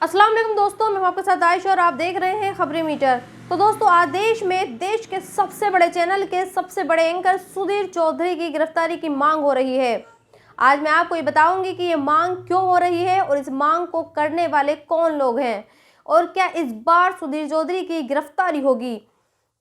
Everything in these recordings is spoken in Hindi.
अस्सलाम वालेकुम दोस्तों, मैं आपके साथ आयशा और आप देख रहे हैं खबरें मीटर। तो दोस्तों, आज देश में देश के सबसे बड़े चैनल के सबसे बड़े एंकर सुधीर चौधरी की गिरफ्तारी की मांग हो रही है। आज मैं आपको ये बताऊंगी कि ये मांग क्यों हो रही है और इस मांग को करने वाले कौन लोग हैं और क्या इस बार सुधीर चौधरी की गिरफ्तारी होगी।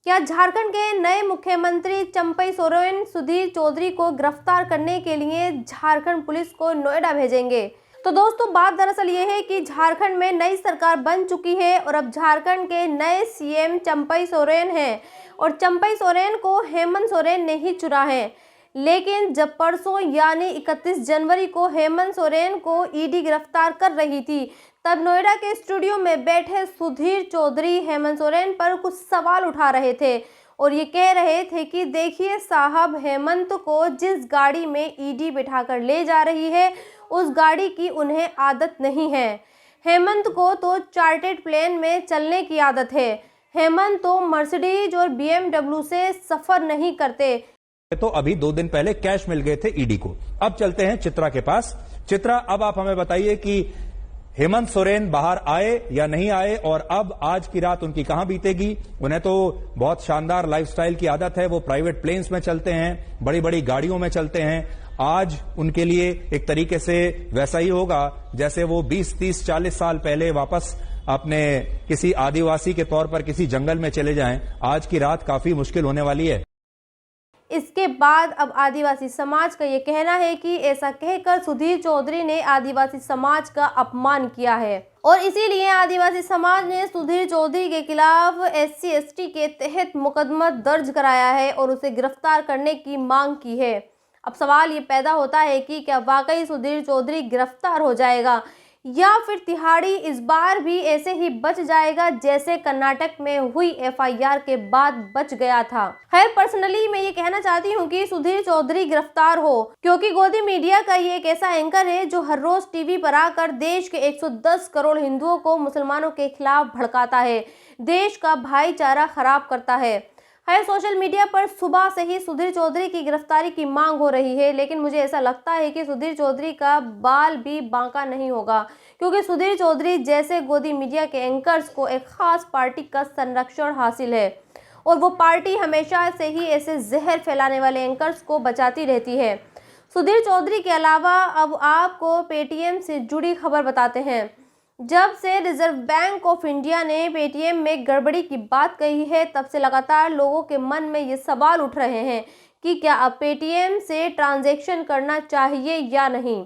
क्या झारखंड के नए मुख्यमंत्री चंपई सोरेन सुधीर चौधरी को गिरफ्तार करने के लिए झारखंड पुलिस को नोएडा भेजेंगे? तो दोस्तों, बात दरअसल ये है कि झारखंड में नई सरकार बन चुकी है और अब झारखंड के नए सीएम चंपई सोरेन हैं और चंपई सोरेन को हेमंत सोरेन ने ही चुना है। लेकिन जब परसों यानी 31 जनवरी को हेमंत सोरेन को ईडी गिरफ्तार कर रही थी, तब नोएडा के स्टूडियो में बैठे सुधीर चौधरी हेमंत सोरेन पर कुछ सवाल उठा रहे थे और ये कह रहे थे कि देखिए साहब, हेमंत को जिस गाड़ी में ईडी बिठाकर ले जा रही है उस गाड़ी की उन्हें आदत नहीं है। हेमंत को तो चार्टर्ड प्लेन में चलने की आदत है। हेमंत तो मर्सिडीज और बीएमडब्ल्यू से सफर नहीं करते। तो अभी 2 दिन पहले कैश मिल गए थे ईडी को। अब चलते हैं चित्रा के पास। चित्रा, अब आप हमें बताइए कि हेमंत सोरेन बाहर आए या नहीं आए और अब आज की रात उनकी कहां बीतेगी। उन्हें तो बहुत शानदार लाइफस्टाइल की आदत है, वो प्राइवेट प्लेन्स में चलते हैं, बड़ी बड़ी गाड़ियों में चलते हैं। आज उनके लिए एक तरीके से वैसा ही होगा जैसे वो 20, 30, 40 साल पहले वापस अपने किसी आदिवासी के तौर पर किसी जंगल में चले जाएं। आज की रात काफी मुश्किल होने वाली है। इसके बाद अब आदिवासी समाज का ये कहना है कि ऐसा कहकर सुधीर चौधरी ने आदिवासी समाज का अपमान किया है और इसीलिए आदिवासी समाज ने सुधीर चौधरी के खिलाफ SC/ST के तहत मुकदमा दर्ज कराया है और उसे गिरफ्तार करने की मांग की है। अब सवाल ये पैदा होता है कि क्या वाकई सुधीर चौधरी गिरफ्तार हो जाएगा या फिर तिहाड़ी इस बार भी ऐसे ही बच जाएगा जैसे कर्नाटक में हुई FIR के बाद बच गया था। खैर, पर्सनली मैं ये कहना चाहती हूँ कि सुधीर चौधरी गिरफ्तार हो, क्योंकि गोदी मीडिया का ये एक ऐसा एंकर है जो हर रोज टीवी पर आकर देश के 110 करोड़ हिंदुओं को मुसलमानों के खिलाफ भड़काता है, देश का भाईचारा खराब करता है। है सोशल मीडिया पर सुबह से ही सुधीर चौधरी की गिरफ्तारी की मांग हो रही है, लेकिन मुझे ऐसा लगता है कि सुधीर चौधरी का बाल भी बांका नहीं होगा, क्योंकि सुधीर चौधरी जैसे गोदी मीडिया के एंकर्स को एक खास पार्टी का संरक्षण हासिल है और वो पार्टी हमेशा से ही ऐसे जहर फैलाने वाले एंकर्स को बचाती रहती है। सुधीर चौधरी के अलावा अब आपको पेटीएम से जुड़ी खबर बताते हैं। जब से रिजर्व बैंक ऑफ इंडिया ने पेटीएम में गड़बड़ी की बात कही है, तब से लगातार लोगों के मन में ये सवाल उठ रहे हैं कि क्या अब पेटीएम से ट्रांजैक्शन करना चाहिए या नहीं।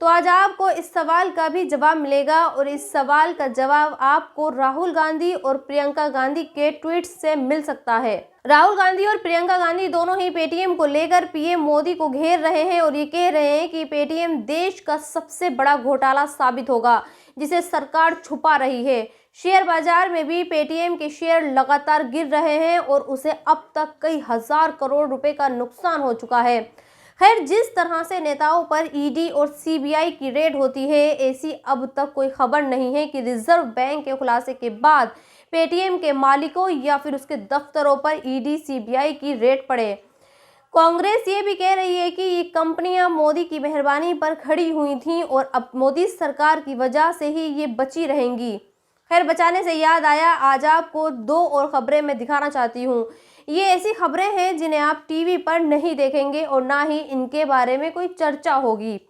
तो आज आपको इस सवाल का भी जवाब मिलेगा और इस सवाल का जवाब आपको राहुल गांधी और प्रियंका गांधी के ट्वीट्स से मिल सकता है। राहुल गांधी और प्रियंका गांधी दोनों ही पेटीएम को लेकर पीएम मोदी को घेर रहे हैं और ये कह रहे हैं कि पेटीएम देश का सबसे बड़ा घोटाला साबित होगा जिसे सरकार छुपा रही है। शेयर बाजार में भी पेटीएम के शेयर लगातार गिर रहे हैं और उसे अब तक कई हजार करोड़ रुपए का नुकसान हो चुका है। खैर, जिस तरह से नेताओं पर ईडी और सीबीआई की रेड होती है, ऐसी अब तक कोई खबर नहीं है कि रिजर्व बैंक के खुलासे के बाद पेटीएम के मालिकों या फिर उसके दफ्तरों पर ईडी सीबीआई की रेड पड़े। कांग्रेस ये भी कह रही है कि ये कंपनियां मोदी की मेहरबानी पर खड़ी हुई थीं और अब मोदी सरकार की वजह से ही ये बची रहेंगी। खैर, बचाने से याद आया, आज आपको 2 और खबरें मैं दिखाना चाहती हूँ। ये ऐसी खबरें हैं जिन्हें आप टीवी पर नहीं देखेंगे और ना ही इनके बारे में कोई चर्चा होगी,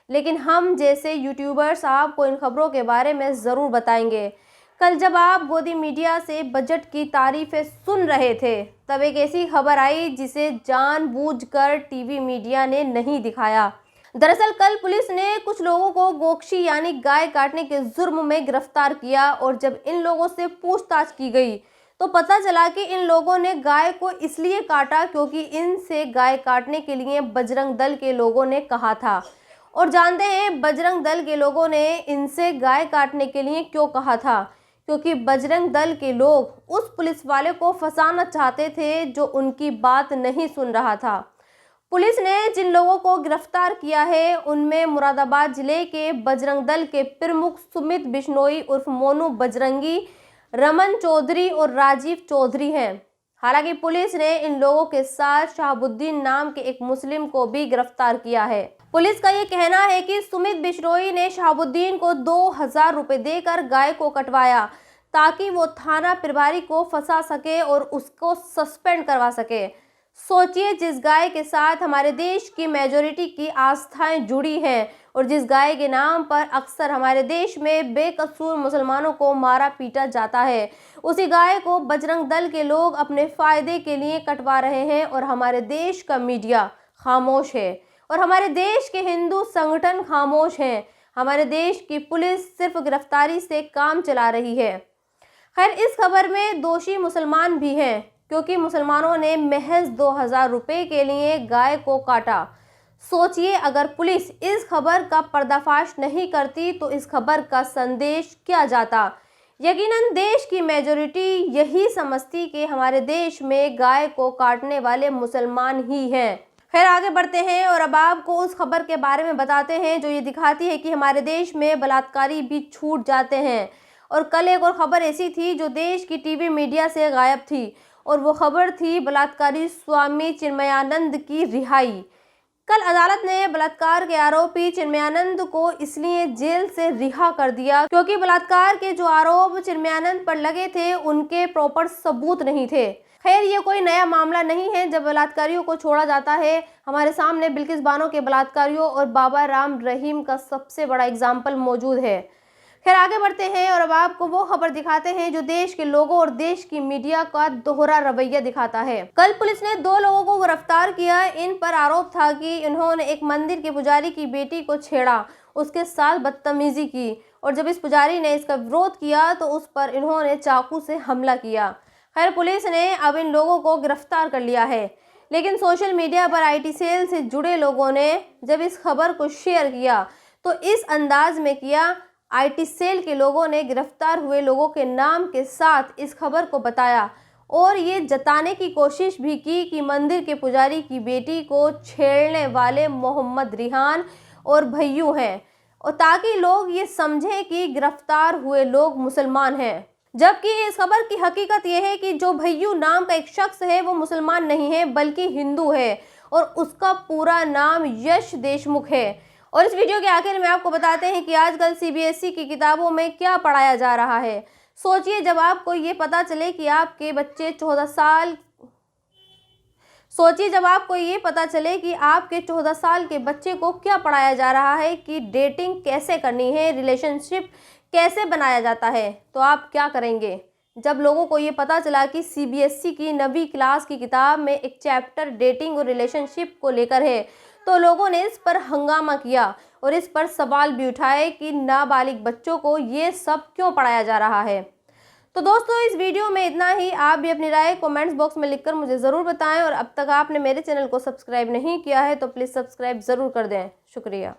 लेकिन हम जैसे यूट्यूबर्स आपको इन खबरों के बारे में ज़रूर बताएंगे। कल जब आप गोदी मीडिया से बजट की तारीफें सुन रहे थे, तब एक ऐसी खबर आई जिसे जानबूझकर टीवी मीडिया ने नहीं दिखाया। दरअसल कल पुलिस ने कुछ लोगों को गोकशी यानी गाय काटने के जुर्म में गिरफ्तार किया और जब इन लोगों से पूछताछ की गई तो पता चला कि इन लोगों ने गाय को इसलिए काटा क्योंकि इनसे गाय काटने के लिए बजरंग दल के लोगों ने कहा था। और जानते हैं बजरंग दल के लोगों ने इनसे गाय काटने के लिए क्यों कहा था? क्योंकि बजरंग दल के लोग उस पुलिस वाले को फंसाना चाहते थे जो उनकी बात नहीं सुन रहा था। पुलिस ने जिन लोगों को गिरफ्तार किया है उनमें मुरादाबाद जिले के बजरंग दल के प्रमुख सुमित बिश्नोई उर्फ मोनू बजरंगी, रमन चौधरी और राजीव चौधरी हैं। हालांकि पुलिस ने इन लोगों के साथ शहाबुद्दीन नाम के एक मुस्लिम को भी गिरफ्तार किया है। पुलिस का ये कहना है कि सुमित बिश्नोई ने शहाबुद्दीन को 2000 रुपए देकर गाय को कटवाया ताकि वो थाना प्रभारी को फंसा सके और उसको सस्पेंड करवा सके। सोचिए, जिस गाय के साथ हमारे देश की मेजॉरिटी की आस्थाएं जुड़ी हैं और जिस गाय के नाम पर अक्सर हमारे देश में बेकसूर मुसलमानों को मारा पीटा जाता है, उसी गाय को बजरंग दल के लोग अपने फायदे के लिए कटवा रहे हैं और हमारे देश का मीडिया खामोश है और हमारे देश के हिंदू संगठन खामोश हैं। हमारे देश की पुलिस सिर्फ गिरफ्तारी से काम चला रही है। खैर, इस खबर में दोषी मुसलमान भी हैं क्योंकि मुसलमानों ने महज 2000 रुपए के लिए गाय को काटा। सोचिए, अगर पुलिस इस खबर का पर्दाफाश नहीं करती तो इस खबर का संदेश क्या जाता। यकीनन देश की मेजॉरिटी यही समझती कि हमारे देश में गाय को काटने वाले मुसलमान ही हैं। फिर आगे बढ़ते हैं और अब आपको उस खबर के बारे में बताते हैं जो ये दिखाती है कि हमारे देश में बलात्कारी भी छूट जाते हैं। और कल एक और खबर ऐसी थी जो देश की टीवी मीडिया से गायब थी और वो खबर थी बलात्कारी स्वामी चिन्मयानंद की रिहाई। कल अदालत ने बलात्कार के आरोपी चिन्मयानंद को इसलिए जेल से रिहा कर दिया क्योंकि बलात्कार के जो आरोप चिन्मयानंद पर लगे थे उनके प्रॉपर सबूत नहीं थे। खैर, ये कोई नया मामला नहीं है जब बलात्कारियों को छोड़ा जाता है। हमारे सामने बिल्किस बानो के बलात्कारियों और बाबा राम रहीम का सबसे बड़ा एग्जाम्पल मौजूद है। खैर, आगे बढ़ते हैं और अब आपको वो खबर दिखाते हैं जो देश के लोगों और देश की मीडिया का दोहरा रवैया दिखाता है। कल पुलिस ने 2 लोगों को गिरफ्तार किया। इन पर आरोप था कि इन्होंने एक मंदिर के पुजारी की बेटी को छेड़ा, उसके साथ बदतमीजी की और जब इस पुजारी ने इसका विरोध किया तो उस पर इन्होंने चाकू से हमला किया। खैर, पुलिस ने अब इन लोगों को गिरफ्तार कर लिया है, लेकिन सोशल मीडिया पर IT सेल से जुड़े लोगों ने जब इस खबर को शेयर किया तो इस अंदाज में किया। IT सेल के लोगों ने गिरफ्तार हुए लोगों के नाम के साथ इस खबर को बताया और ये जताने की कोशिश भी की कि मंदिर के पुजारी की बेटी को छेड़ने वाले मोहम्मद रिहान और भैयू हैं, और ताकि लोग ये समझें कि गिरफ्तार हुए लोग मुसलमान हैं। जबकि इस खबर की हकीकत यह है कि जो भैयू नाम का एक शख्स है वो मुसलमान नहीं है बल्कि हिंदू है और उसका पूरा नाम यश देशमुख है। और इस वीडियो के आखिर में आपको बताते हैं कि आजकल CBSE की किताबों में क्या पढ़ाया जा रहा है। सोचिए, जब आपको ये पता चले कि आपके 14 साल के बच्चे को क्या पढ़ाया जा रहा है कि डेटिंग कैसे करनी है, रिलेशनशिप कैसे बनाया जाता है, तो आप क्या करेंगे? जब लोगों को ये पता चला कि CBSE की 9वीं क्लास की किताब में एक चैप्टर डेटिंग और रिलेशनशिप को लेकर है तो लोगों ने इस पर हंगामा किया और इस पर सवाल भी उठाए कि नाबालिग बच्चों को ये सब क्यों पढ़ाया जा रहा है। तो दोस्तों, इस वीडियो में इतना ही। आप भी अपनी राय कमेंट्स बॉक्स में लिखकर मुझे ज़रूर बताएं और अब तक आपने मेरे चैनल को सब्सक्राइब नहीं किया है तो प्लीज़ सब्सक्राइब ज़रूर कर दें। शुक्रिया।